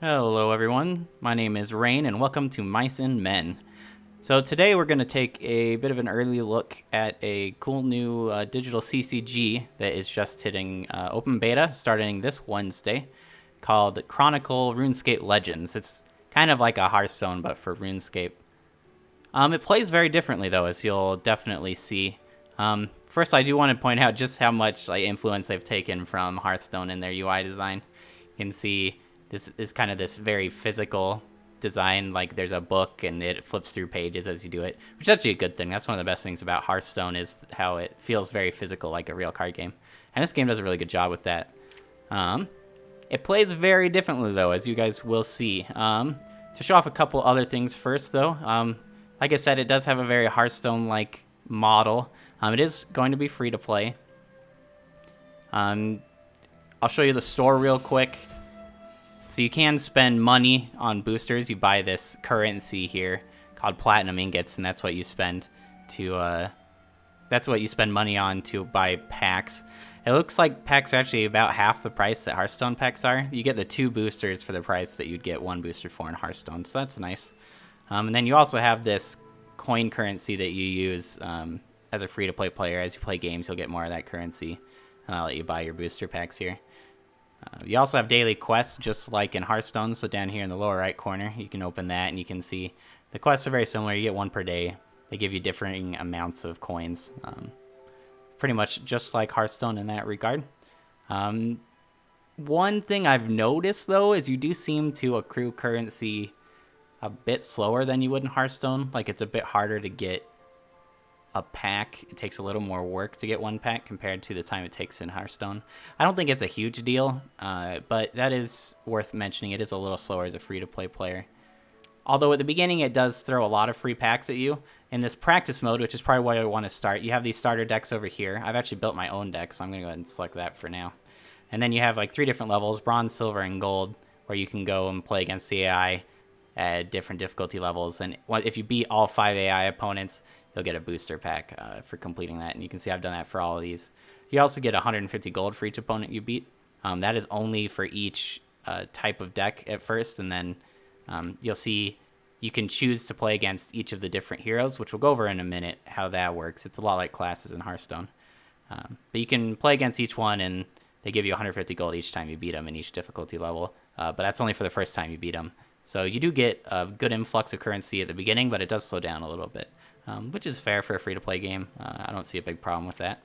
Hello everyone, my name is Raen and welcome to Mice and Men. So today we're going to take a bit of an early look at a cool new digital CCG that is just hitting open beta starting this Wednesday called Chronicle RuneScape Legends. It's kind of like a Hearthstone but for RuneScape. It plays very differently though, as you'll definitely see. First I do want to point out just how much influence they've taken from Hearthstone in their UI design. You can see this is kind of this very physical design, like there's a book and it flips through pages as you do it, which is actually a good thing. That's one of the best things about Hearthstone is how it feels very physical, like a real card game. And this game does a really good job with that. It plays very differently though, as you guys will see. To show off a couple other things first though, like I said, it does have a very Hearthstone-like model. It is going to be free to play. I'll show you the store real quick. So you can spend money on boosters. You buy this currency here called platinum ingots, and that's what you spend money on to buy packs. It looks like packs are actually about half the price that Hearthstone packs are. You get the 2 boosters for the price that you'd get 1 booster for in Hearthstone, so that's nice. And then you also have this coin currency that you use as a free-to-play player. As you play games, you'll get more of that currency, and I'll let you buy your booster packs here. You also have daily quests, just like in Hearthstone. So down here in the lower right corner, you can open that, and you can see the quests are very similar. You get 1 per day. They give you differing amounts of coins. Pretty much just like Hearthstone in that regard. One thing I've noticed, though, is you do seem to accrue currency a bit slower than you would in Hearthstone. Like, it's a bit harder to get a pack. It takes a little more work to get 1 pack compared to the time it takes in Hearthstone. I don't think it's a huge deal, but that is worth mentioning. It is a little slower as a free-to-play player. Although at the beginning it does throw a lot of free packs at you. In this practice mode, which is probably where I want to start, you have these starter decks over here. I've actually built my own deck, so I'm going to go ahead and select that for now. And then you have like 3 different levels, bronze, silver, and gold, where you can go and play against the AI at different difficulty levels. And if you beat all 5 AI opponents, you'll get a booster pack for completing that. And you can see I've done that for all of these. You also get 150 gold for each opponent you beat. That is only for each type of deck at first. And then you'll see you can choose to play against each of the different heroes, which we'll go over in a minute how that works. It's a lot like classes in Hearthstone. But you can play against each one, and they give you 150 gold each time you beat them in each difficulty level. But that's only for the first time you beat them. So you do get a good influx of currency at the beginning, but it does slow down a little bit, which is fair for a free-to-play game. I don't see a big problem with that.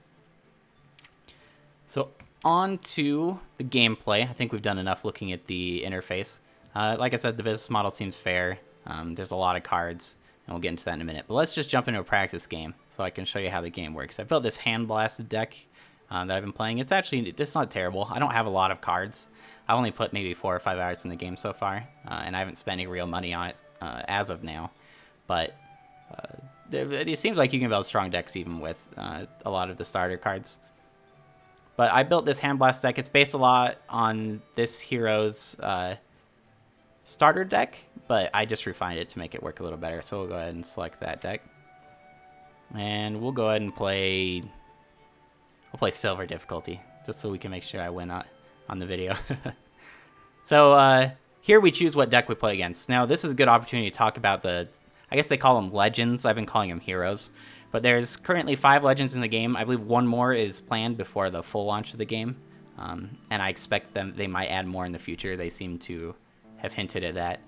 So on to the gameplay. I think we've done enough looking at the interface. Like I said, the business model seems fair. There's a lot of cards, and we'll get into that in a minute. But let's just jump into a practice game so I can show you how the game works. I built this hand-blasted deck that I've been playing. It's not terrible. I don't have a lot of cards. I only put maybe 4 or 5 hours in the game so far, and I haven't spent any real money on it as of now. But it seems like you can build strong decks even with a lot of the starter cards. But I built this hand blast deck. It's based a lot on this hero's starter deck, but I just refined it to make it work a little better. So we'll go ahead and select that deck, and we'll go ahead and play. We'll play silver difficulty just so we can make sure I win on the video. So here we choose what deck we play against. Now this is a good opportunity to talk about I guess they call them legends. I've been calling them heroes. But there's currently 5 legends in the game. I believe 1 more is planned before the full launch of the game. And I expect they might add more in the future. They seem to have hinted at that.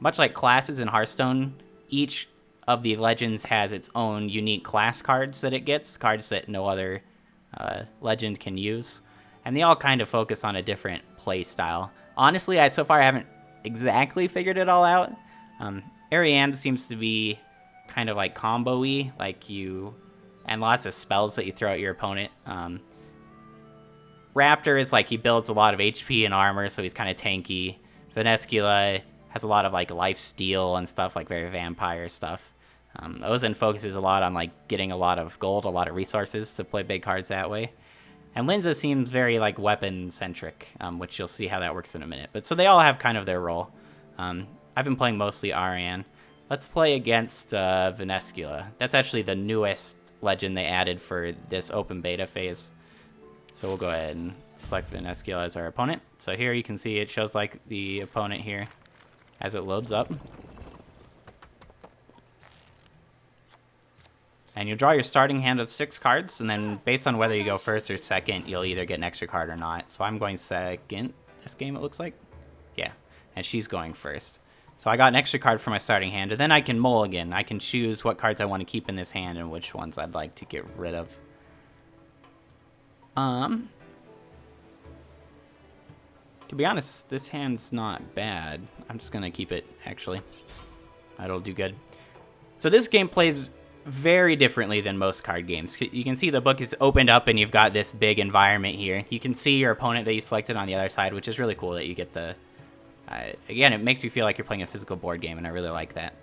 Much like classes in Hearthstone, each of the legends has its own unique class cards that it gets, cards that no other legend can use. And they all kind of focus on a different play style. Honestly, so far I haven't exactly figured it all out. Raen seems to be kind of like combo-y, and lots of spells that you throw at your opponent. Raptor is like he builds a lot of HP and armor, so he's kind of tanky. Venescula has a lot of life steal and stuff, like very vampire stuff. Ozen focuses a lot on getting a lot of gold, a lot of resources to play big cards that way. And Linza seems very weapon-centric, which you'll see how that works in a minute. But so they all have kind of their role. I've been playing mostly Raen. Let's play against Venescula. That's actually the newest legend they added for this open beta phase. So we'll go ahead and select Venescula as our opponent. So here you can see it shows like the opponent here as it loads up. And you'll draw your starting hand of 6 cards, and then based on whether you go first or second, you'll either get an extra card or not. So I'm going second this game, it looks like. Yeah, and she's going first. So I got an extra card for my starting hand, and then I can mulligan. I can choose what cards I want to keep in this hand and which ones I'd like to get rid of. To be honest, this hand's not bad. I'm just going to keep it, actually. That'll do good. So this game plays very differently than most card games. You can see the book is opened up and you've got this big environment here. You can see your opponent that you selected on the other side, which is really cool that you get the... again, it makes you feel like you're playing a physical board game, and I really like that.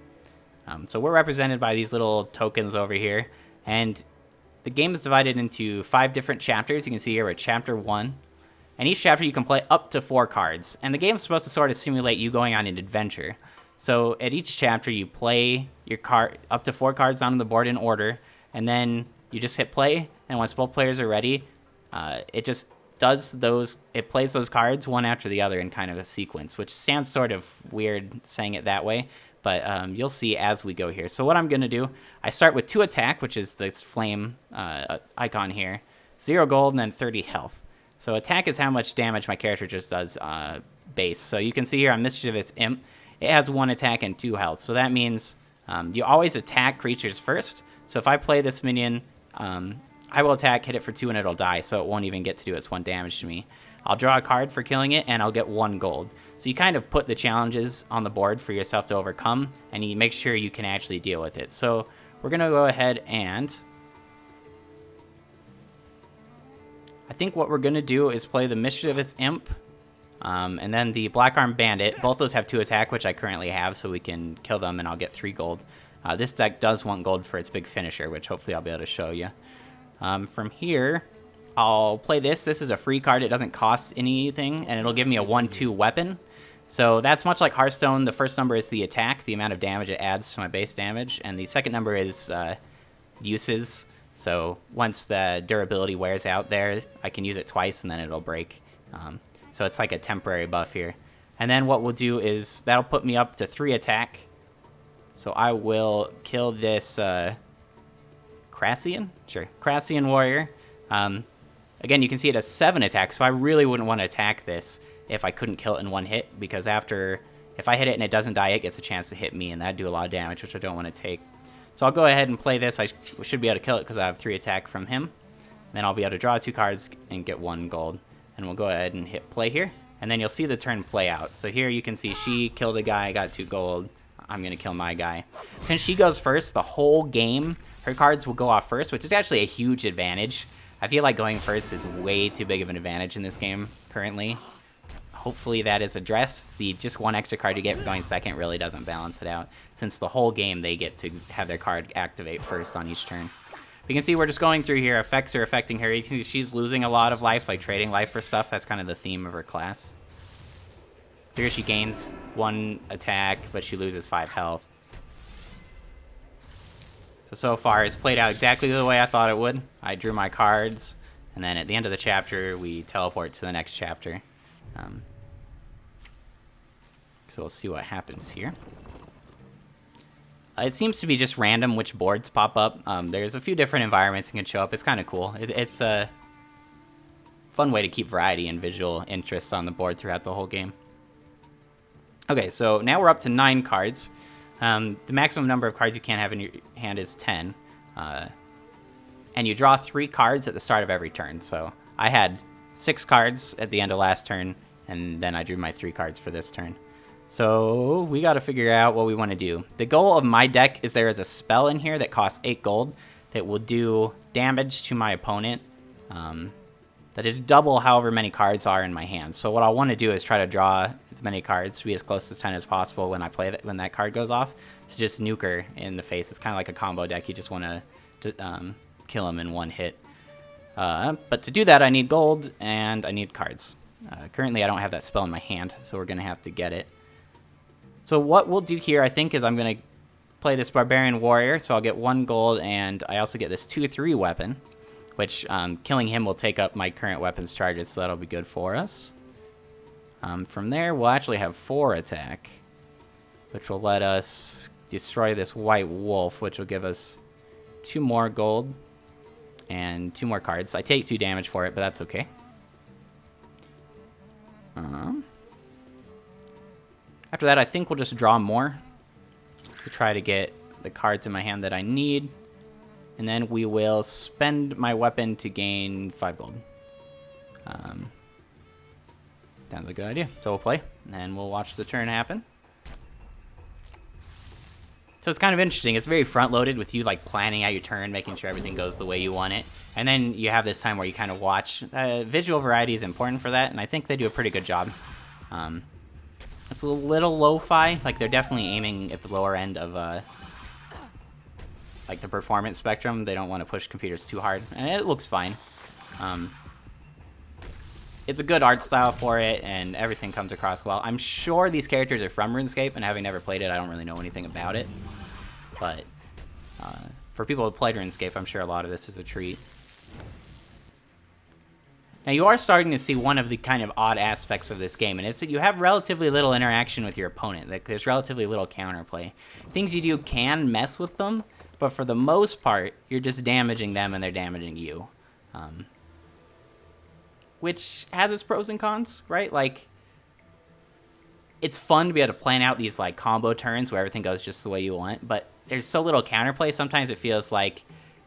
So we're represented by these little tokens over here, and the game is divided into 5 different chapters. You can see here we're Chapter 1, and each chapter you can play up to 4 cards, and the game's supposed to sort of simulate you going on an adventure. So at each chapter you play your card up to 4 cards on the board in order, and then you just hit play, and once both players are ready, it just it plays those cards one after the other in kind of a sequence, which sounds sort of weird saying it that way, but you'll see as we go here. So what I'm going to do, I start with 2 attack, which is this flame icon here, 0 gold, and then 30 health. So attack is how much damage my character just does base. So you can see here on Mischievous Imp, it has 1 attack and 2 health. So that means you always attack creatures first. So if I play this minion, I will attack, hit it for 2, and it'll die, so it won't even get to do its 1 damage to me. I'll draw a card for killing it, and I'll get 1 gold. So you kind of put the challenges on the board for yourself to overcome, and you make sure you can actually deal with it. So we're going to go ahead and... I think what we're going to do is play the Mischievous Imp, and then the Black Arm Bandit. Both those have 2 attack, which I currently have, so we can kill them, and I'll get 3 gold. This deck does want gold for its big finisher, which hopefully I'll be able to show you. From here, I'll play this. This is a free card. It doesn't cost anything, and it'll give me a 1/2 weapon. So that's much like Hearthstone. The first number is the attack, the amount of damage it adds to my base damage, and the second number is uses. So once the durability wears out there, I can use it twice, and then it'll break. So it's like a temporary buff here. And then what we'll do is that'll put me up to 3 attack. So I will kill this... Crassian? Sure. Crassian Warrior. Again, you can see it has 7 attack, so I really wouldn't want to attack this if I couldn't kill it in 1 hit, because if I hit it and it doesn't die, it gets a chance to hit me, and that'd do a lot of damage, which I don't want to take. So I'll go ahead and play this. I should be able to kill it because I have 3 attack from him. Then I'll be able to draw 2 cards and get 1 gold. And we'll go ahead and hit play here, and then you'll see the turn play out. So here you can see she killed a guy, got 2 gold. I'm going to kill my guy. Since she goes first, the whole game... her cards will go off first, which is actually a huge advantage. I feel like going first is way too big of an advantage in this game currently. Hopefully that is addressed. The just 1 extra card you get for going second really doesn't balance it out, since the whole game they get to have their card activate first on each turn. You can see we're just going through here. Effects are affecting her. You can see she's losing a lot of life, like trading life for stuff. That's kind of the theme of her class. So here she gains 1 attack, but she loses 5 health. So far, it's played out exactly the way I thought it would. I drew my cards, and then at the end of the chapter, we teleport to the next chapter. So we'll see what happens here. It seems to be just random which boards pop up. There's a few different environments that can show up. It's kind of cool. It's a fun way to keep variety and visual interest on the board throughout the whole game. Okay, so now we're up to 9 cards. The maximum number of cards you can have in your hand is 10. And you draw 3 cards at the start of every turn. So I had 6 cards at the end of last turn, and then I drew my 3 cards for this turn. So we got to figure out what we want to do. The goal of my deck is there is a spell in here that costs 8 gold that will do damage to my opponent. That is double however many cards are in my hand. So what I want to do is try to draw as many cards to be as close to 10 as possible when I play that, when that card goes off. To just nuke her in the face. It's kind of like a combo deck. You just want to kill him in 1 hit. But to do that, I need gold and I need cards. Currently, I don't have that spell in my hand, so we're going to have to get it. So what we'll do here, I think, is I'm going to play this Barbarian Warrior. So I'll get 1 gold, and I also get this 2/3 weapon. which killing him will take up my current weapons charges, so that'll be good for us. From there, we'll actually have 4 attack, which will let us destroy this white wolf, which will give us 2 more gold and 2 more cards. I take 2 damage for it, but that's okay. After that, I think we'll just draw more to try to get the cards in my hand that I need. And then we will spend my weapon to gain 5 gold. Sounds like a good idea. So we'll play, and then we'll watch the turn happen. So it's kind of interesting. It's very front-loaded with you like planning out your turn, making sure everything goes the way you want it. And then you have this time where you kind of watch. Visual variety is important for that, and I think they do a pretty good job. It's a little lo-fi. Like, they're definitely aiming at the lower end of like the performance spectrum. They don't want to push computers too hard, and it looks fine. It's a good art style for it, and everything comes across well. I'm sure these characters are from RuneScape, and having never played it, I don't really know anything about it. But for people who played RuneScape, I'm sure a lot of this is a treat. Now, you are starting to see one of the kind of odd aspects of this game, and it's that you have relatively little interaction with your opponent. Like, there's relatively little counterplay. Things you do can mess with them, but for the most part, you're just damaging them and they're damaging you. Which has its pros and cons, right? Like, it's fun to be able to plan out these, like, combo turns where everything goes just the way you want, but there's so little counterplay, sometimes it feels like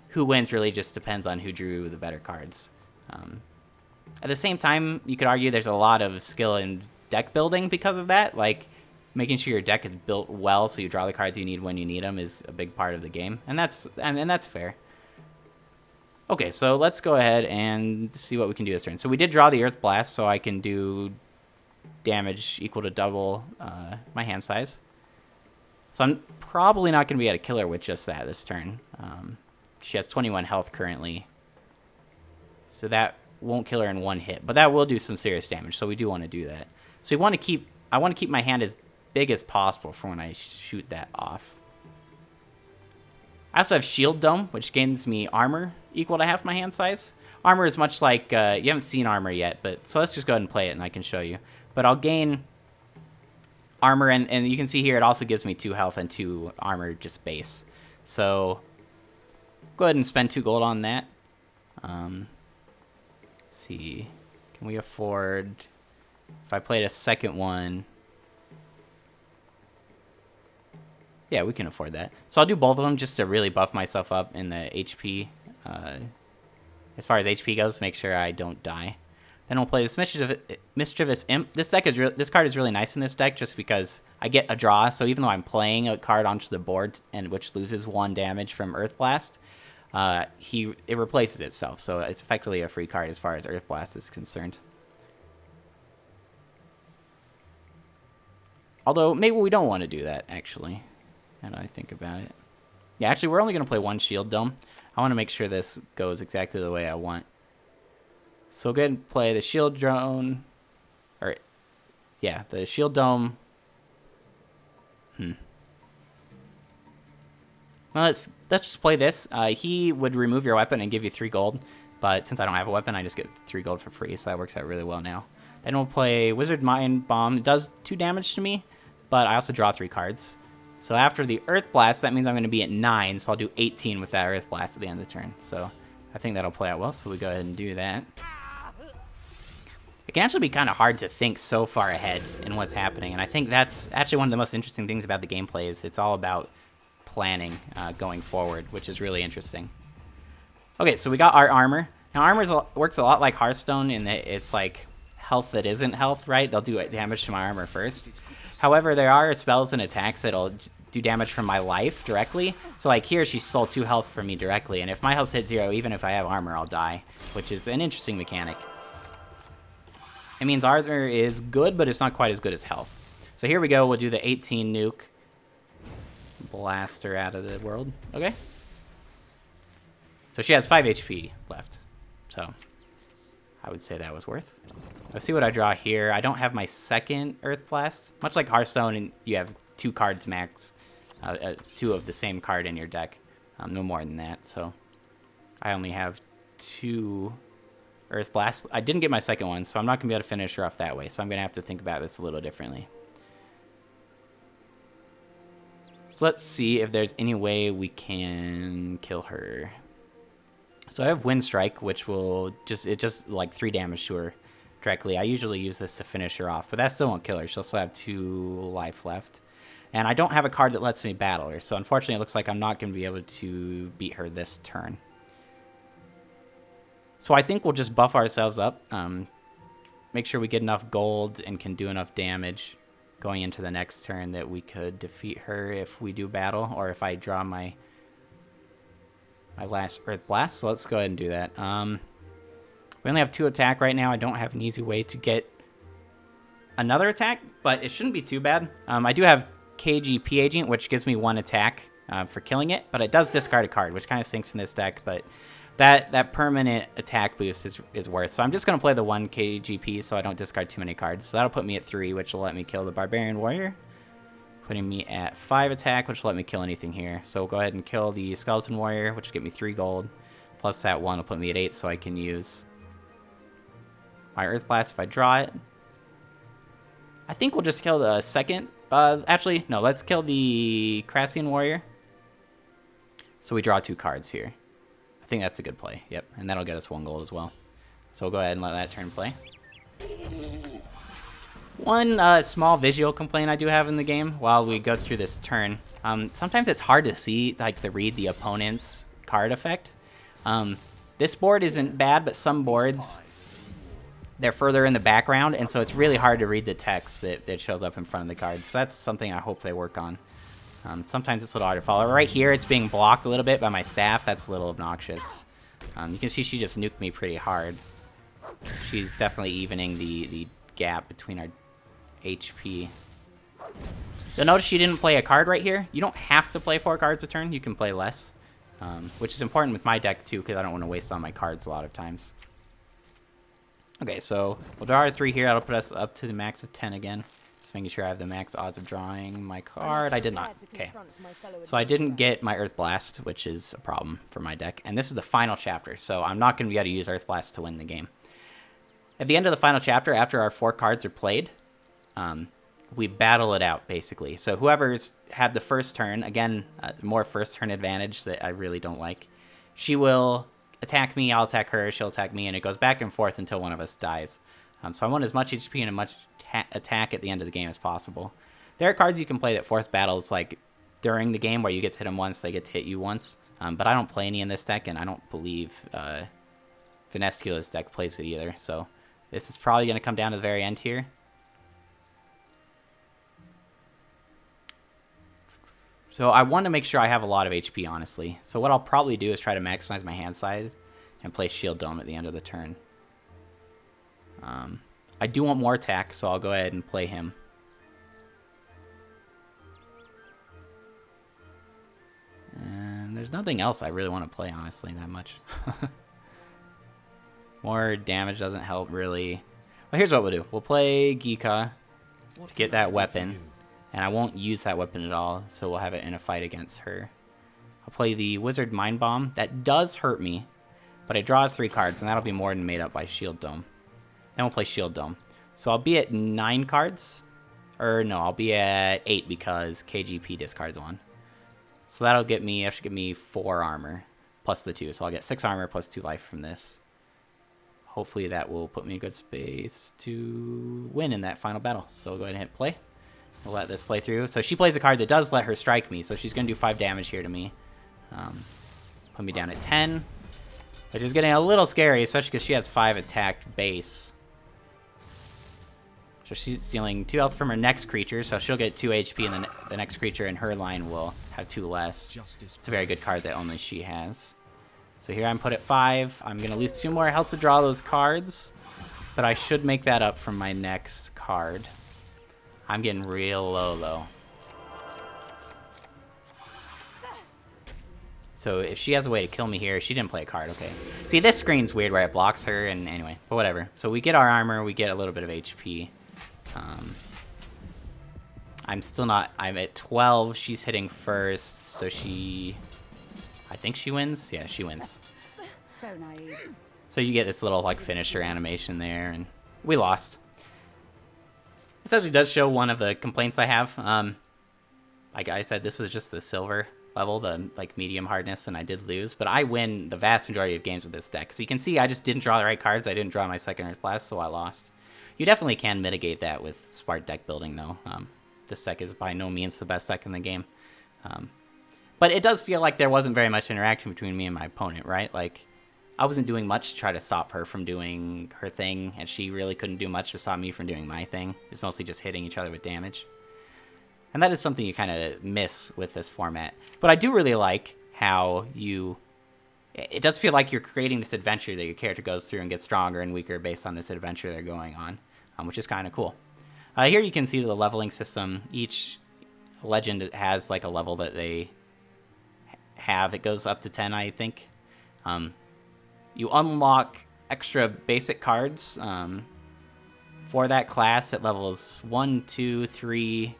who wins really just depends on who drew the better cards. At the same time, you could argue there's a lot of skill in deck building because of that. Like, making sure your deck is built well so you draw the cards you need when you need them is a big part of the game, and that's fair. Okay, so let's go ahead and see what we can do this turn. So we did draw the Earth Blast, so I can do damage equal to double my hand size. So I'm probably not going to be able to kill her with just that this turn. She has 21 health currently, so that won't kill her in 1 hit, but that will do some serious damage, so we do want to do that. So I want to keep my hand as big as possible for when I shoot that off. I also have Shield Dome, which gains me armor equal to half my hand size. Armor is much like, you haven't seen armor yet, but so let's just go ahead and play it and I can show you. But I'll gain armor, and you can see here it also gives me 2 health and 2 armor just base. So go ahead and spend 2 gold on that. Let's see, can we afford, if I played a second one, yeah, we can afford that. So I'll do both of them just to really buff myself up in the HP, as far as HP goes, to make sure I don't die. Then we'll play this Mischievous Imp. This card is really nice in this deck just because I get a draw, so even though I'm playing a card onto the board and which loses 1 damage from Earth Blast, it replaces itself, so it's effectively a free card as far as Earth Blast is concerned. Although, maybe we don't want to do that, actually, now that I think about it. Yeah, actually, we're only going to play 1 Shield Dome. I want to make sure this goes exactly the way I want. So go ahead and play the Shield Drone, or, yeah, the Shield Dome. Well, let's just play this. He would remove your weapon and give you 3 gold, but since I don't have a weapon, I just get 3 gold for free, so that works out really well now. Then we'll play Wizard Mind Bomb. It does 2 damage to me, but I also draw 3 cards. So after the Earth Blast, that means I'm going to be at 9, so I'll do 18 with that Earth Blast at the end of the turn. So I think that'll play out well, so we go ahead and do that. It can actually be kind of hard to think so far ahead in what's happening, and I think that's actually one of the most interesting things about the gameplay is it's all about planning going forward, which is really interesting. Okay, so we got our armor. Now, armor works a lot like Hearthstone in that it's like health that isn't health, right? They'll do damage to my armor first. However, there are spells and attacks that'll do damage from my life directly. So like here, she stole 2 health from me directly, and if my health hits 0, even if I have armor, I'll die, which is an interesting mechanic. It means armor is good, but it's not quite as good as health. So here we go, we'll do the 18 nuke. Blast her out of the world. Okay. So she has 5 HP left. So I would say that was worth. Let's see what I draw here. I don't have my second Earth Blast. Much like Hearthstone, and you have 2 cards max. 2 of the same card in your deck. No more than that. So I only have 2 Earth Blasts. I didn't get my second one, so I'm not going to be able to finish her off that way. So I'm going to have to think about this a little differently. So let's see if there's any way we can kill her. So I have Wind Strike, which will just like 3 damage to her directly. I usually use this to finish her off, but that still won't kill her. She'll still have 2 life left. And I don't have a card that lets me battle her, so unfortunately it looks like I'm not going to be able to beat her this turn. So I think we'll just buff ourselves up, make sure we get enough gold and can do enough damage going into the next turn that we could defeat her if we do battle, or if I draw my last Earth Blast. So let's go ahead and do that. We only have 2 attack right now. I don't have an easy way to get another attack, but it shouldn't be too bad. I do have KGP Agent, which gives me 1 attack for killing it, but it does discard a card, which kind of stinks in this deck, but that permanent attack boost is worth. So I'm just going to play the 1 KGP so I don't discard too many cards. So that'll put me at 3, which will let me kill the Barbarian Warrior, putting me at 5 attack, which will let me kill anything here. So we'll go ahead and kill the Skeleton Warrior, which will get me 3 gold, plus that 1 will put me at 8, so I can use my Earth Blast if I draw it. I think we'll just kill the second. Actually, no, let's kill the Crassian Warrior. So we draw 2 cards here. I think that's a good play. Yep, and that'll get us 1 gold as well. So we'll go ahead and let that turn play. One small visual complaint I do have in the game while we go through this turn. Sometimes it's hard to see, like, read the opponent's card effect. This board isn't bad, but some boards, they're further in the background, and so it's really hard to read the text that shows up in front of the cards. So that's something I hope they work on. Sometimes it's a little hard to follow. Right here, it's being blocked a little bit by my staff. That's a little obnoxious. You can see she just nuked me pretty hard. She's definitely evening the gap between our HP. You'll notice she didn't play a card right here. You don't have to play 4 cards a turn. You can play less, which is important with my deck, too, because I don't want to waste all my cards a lot of times. Okay, so we'll draw our 3 here. That'll put us up to the max of 10 again. Just making sure I have the max odds of drawing my card. I did not. Okay. So I didn't get my Earth Blast, which is a problem for my deck. And this is the final chapter, so I'm not going to be able to use Earth Blast to win the game. At the end of the final chapter, after our 4 cards are played, we battle it out, basically. So whoever's had the first turn, again, more first turn advantage that I really don't like, she will attack me, I'll attack her, she'll attack me, and it goes back and forth until one of us dies. So I want as much HP and as much attack at the end of the game as possible. There are cards you can play that force battles, like during the game, where you get to hit them once, they get to hit you once. But I don't play any in this deck, and I don't believe Finescula's deck plays it either. So this is probably going to come down to the very end here. So I want to make sure I have a lot of HP, honestly. So what I'll probably do is try to maximize my hand side and play Shield Dome at the end of the turn. I do want more attack, so I'll go ahead and play him. And there's nothing else I really want to play, honestly, that much. More damage doesn't help, really. Well, here's what we'll do. We'll play Geeka to get that weapon. And I won't use that weapon at all, so we'll have it in a fight against her. I'll play the Wizard Mind Bomb. That does hurt me, but it draws 3 cards, and that'll be more than made up by Shield Dome. Then we'll play Shield Dome. So I'll be at 9 cards. Or no, I'll be at 8 because KGP discards 1. So that'll get me, that should give me 4 armor plus the 2. So I'll get 6 armor plus 2 life from this. Hopefully that will put me in good space to win in that final battle. So we'll go ahead and hit play. We'll let this play through. So she plays a card that does let her strike me. So she's going to do 5 damage here to me. Put me down at 10. Which is getting a little scary, especially because she has 5 attack base. So she's stealing 2 health from her next creature, so she'll get 2 HP, and the next creature in her line will have 2 less. It's a very good card that only she has. So here I'm put at 5. I'm going to lose 2 more health to draw those cards, but I should make that up from my next card. I'm getting real low, though. So if she has a way to kill me here, she didn't play a card, okay. See, this screen's weird where it blocks her, and anyway, but whatever. So we get our armor, we get a little bit of HP. I'm still not, I'm at 12, she's hitting first, so she, I think she wins? Yeah, she wins. So naive. So you get this little like finisher animation there, and we lost. This actually does show one of the complaints I have. Like I said, this was just the silver level, the like medium hardness, and I did lose. But I win the vast majority of games with this deck. So you can see I just didn't draw the right cards. I didn't draw my second Earth Blast, so I lost. You definitely can mitigate that with smart deck building, though. This deck is by no means the best deck in the game. But it does feel like there wasn't very much interaction between me and my opponent, right? Like, I wasn't doing much to try to stop her from doing her thing, and she really couldn't do much to stop me from doing my thing. It's mostly just hitting each other with damage. And that is something you kind of miss with this format. But I do really like how you... It does feel like you're creating this adventure that your character goes through and gets stronger and weaker based on this adventure they're going on, which is kind of cool. Here you can see the leveling system. Each legend has like a level that they have. It goes up to 10, I think. You unlock extra basic cards for that class at levels 1, 2, 3,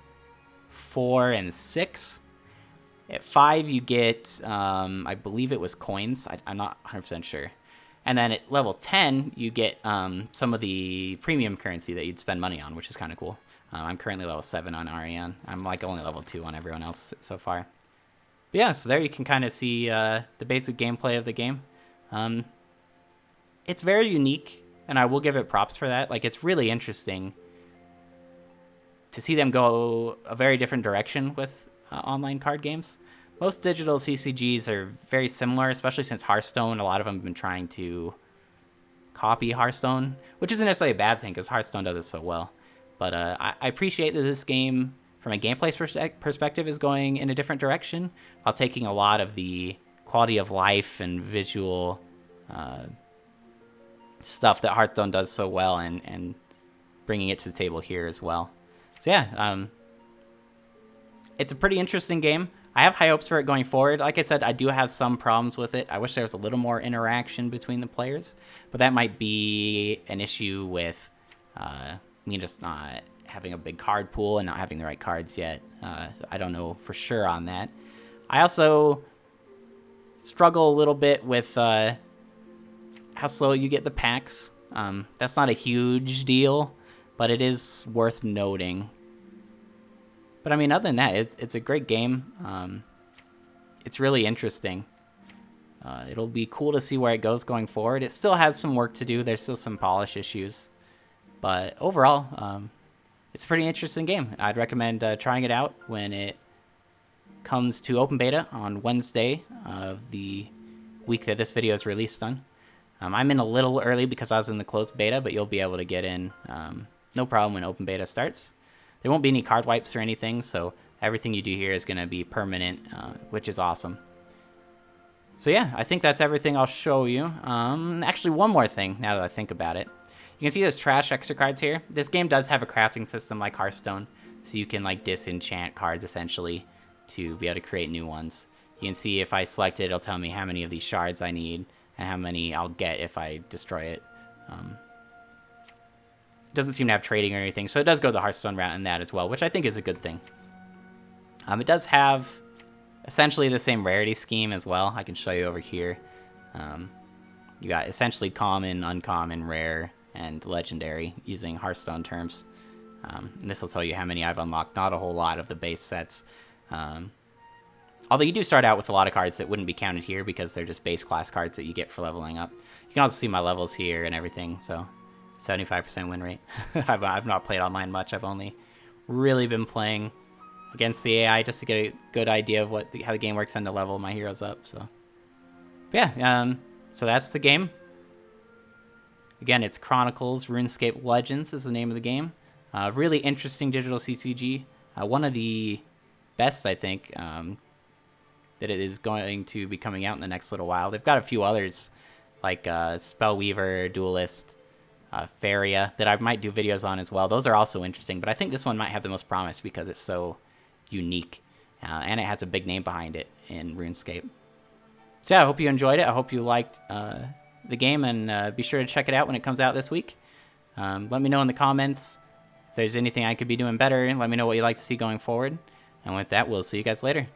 4, and 6. At 5, you get, I believe it was coins. I'm not 100% sure. And then at level 10, you get some of the premium currency that you'd spend money on, which is kind of cool. I'm currently level 7 on Raen. I'm like only level 2 on everyone else so far. But yeah, so there you can kind of see the basic gameplay of the game. It's very unique, and I will give it props for that. Like, it's really interesting to see them go a very different direction with online card games. Most digital CCGs are very similar, especially since Hearthstone. A lot of them have been trying to copy Hearthstone, which isn't necessarily a bad thing because Hearthstone does it so well. But I appreciate that this game, from a gameplay perspective, is going in a different direction while taking a lot of the quality of life and visual stuff that Hearthstone does so well and bringing it to the table here as well. So yeah, it's a pretty interesting game. I have high hopes for it going forward. Like I said, I do have some problems with it. I wish there was a little more interaction between the players, but that might be an issue with me just not having a big card pool and not having the right cards yet. I don't know for sure on that. I also struggle a little bit with how slow you get the packs. That's not a huge deal, but it is worth noting. But I mean, other than that, it's a great game. It's really interesting. It'll be cool to see where it goes going forward. It still has some work to do. There's still some polish issues. But overall, it's a pretty interesting game. I'd recommend trying it out when it comes to open beta on Wednesday of the week that this video is released on. I'm in a little early because I was in the closed beta, but you'll be able to get in no problem when open beta starts. There won't be any card wipes or anything, so everything you do here is going to be permanent, which is awesome. So yeah, I think that's everything I'll show you. Actually, one more thing, now that I think about it. You can see those trash extra cards here. This game does have a crafting system like Hearthstone, so you can like disenchant cards essentially to be able to create new ones. You can see if I select it, it'll tell me how many of these shards I need and how many I'll get if I destroy it. Doesn't seem to have trading or anything, so it does go the Hearthstone route in that as well, which I think is a good thing. It does have essentially the same rarity scheme as well. I can show you over here. You got essentially common, uncommon, rare, and legendary using Hearthstone terms. And this will tell you how many I've unlocked. Not a whole lot of the base sets. Although you do start out with a lot of cards that wouldn't be counted here because they're just base class cards that you get for leveling up. You can also see my levels here and everything, so 75% win rate. I've not played online much. I've only really been playing against the AI just to get a good idea of how the game works and to level my heroes up. So yeah, so that's the game. Again, it's Chronicles RuneScape Legends is the name of the game. Really interesting digital CCG. One of the best, I think, that it is going to be coming out in the next little while. They've got a few others like Spellweaver, Duelist, Faria that I might do videos on as well. Those are also interesting, but I think this one might have the most promise because it's so unique and it has a big name behind it in RuneScape. So yeah, I hope you enjoyed it. I hope you liked the game, and be sure to check it out when it comes out this week. Let me know in the comments if there's anything I could be doing better. Let me know what you'd like to see going forward. And with that, we'll see you guys later.